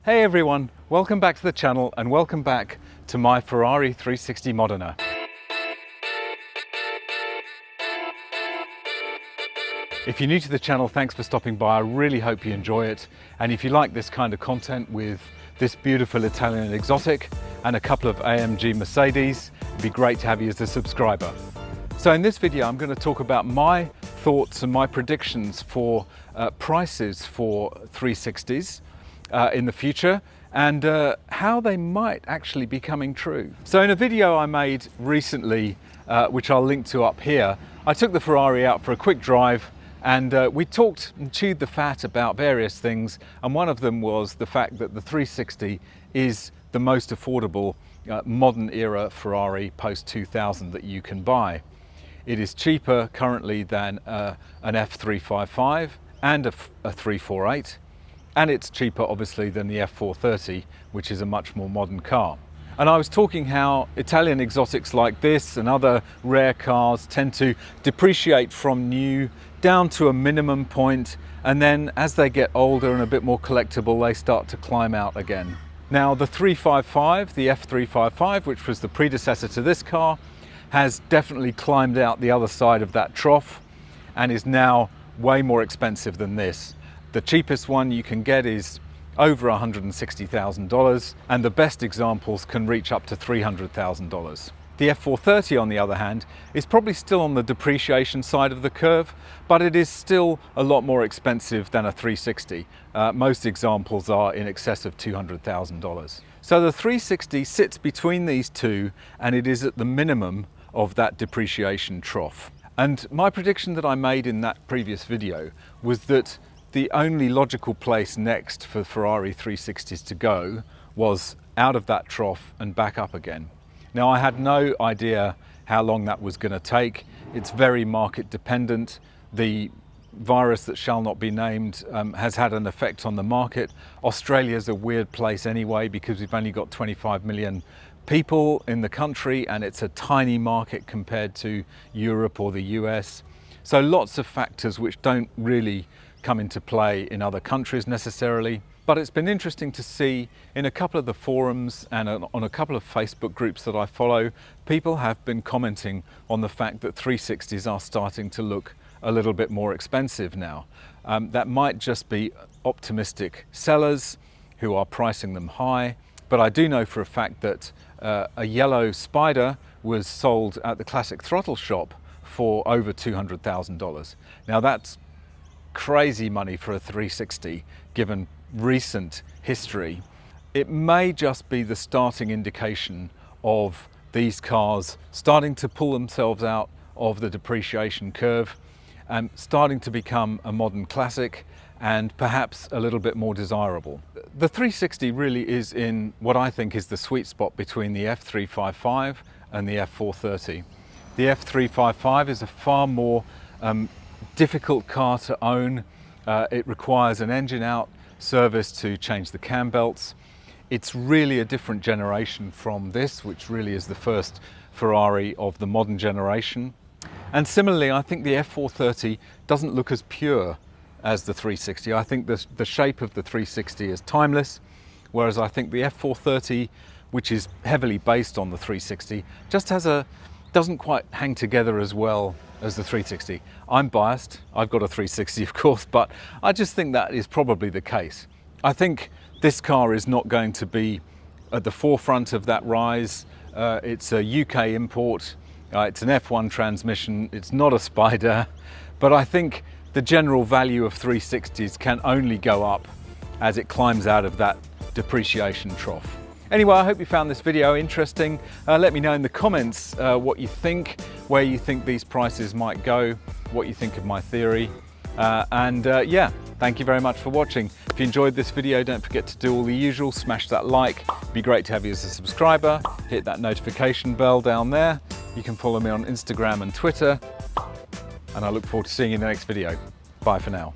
Hey everyone, welcome back to the channel and welcome back to my Ferrari 360 Moderna. If you're new to the channel, thanks for stopping by. I really hope you enjoy it. And if you like this kind of content with this beautiful Italian exotic and a couple of AMG Mercedes, it'd be great to have you as a subscriber. So in this video, I'm going to talk about my thoughts and my predictions for prices for 360s in the future and how they might actually be coming true. So in a video I made recently, which I'll link to up here, I took the Ferrari out for a quick drive and we talked and chewed the fat about various things, and one of them was the fact that the 360 is the most affordable modern era Ferrari post 2000 that you can buy. It is cheaper currently than an F355 and a 348. And it's cheaper obviously than the F430, which is a much more modern car. And I was talking how Italian exotics like this and other rare cars tend to depreciate from new down to a minimum point, and then as they get older and a bit more collectible, they start to climb out again. Now the 355, the F355, which was the predecessor to this car, has definitely climbed out the other side of that trough and is now way more expensive than this. The cheapest one you can get is over $160,000, and the best examples can reach up to $300,000. The F430, on the other hand, is probably still on the depreciation side of the curve, but it is still a lot more expensive than a 360. Most examples are in excess of $200,000. So the 360 sits between these two, and it is at the minimum of that depreciation trough. And my prediction that I made in that previous video was that the only logical place next for Ferrari 360s to go was out of that trough and back up again. Now, I had no idea how long that was going to take. It's very market dependent. The virus that shall not be named has had an effect on the market. Australia is a weird place anyway because we've only got 25 million people in the country and it's a tiny market compared to Europe or the US. So lots of factors which don't really come into play in other countries necessarily. But it's been interesting to see in a couple of the forums and on a couple of Facebook groups that I follow, people have been commenting on the fact that 360s are starting to look a little bit more expensive now. That might just be optimistic sellers who are pricing them high, but I do know for a fact that a yellow Spider was sold at the Classic Throttle shop for over $200,000. Now that's crazy money for a 360 given recent history. It may just be the starting indication of these cars starting to pull themselves out of the depreciation curve and starting to become a modern classic and perhaps a little bit more desirable. The 360 really is in what I think is the sweet spot between the F355 and the F430. The F355 is a far more difficult car to own. It requires an engine out service to change the cam belts. It's really a different generation from this, which really is the first Ferrari of the modern generation. And similarly, I think the F430 doesn't look as pure as the 360. I think the shape of the 360 is timeless, whereas I think the F430, which is heavily based on the 360, just doesn't quite hang together as well as the 360. I'm biased, I've got a 360 of course, but I just think that is probably the case. I think this car is not going to be at the forefront of that rise. It's a UK import, it's an F1 transmission, it's not a Spider, but I think the general value of 360s can only go up as it climbs out of that depreciation trough. Anyway, I hope you found this video interesting. Let me know in the comments what you think, where you think these prices might go, what you think of my theory. Yeah, thank you very much for watching. If you enjoyed this video, don't forget to do all the usual, smash that like. It'd be great to have you as a subscriber. Hit that notification bell down there. You can follow me on Instagram and Twitter. And I look forward to seeing you in the next video. Bye for now.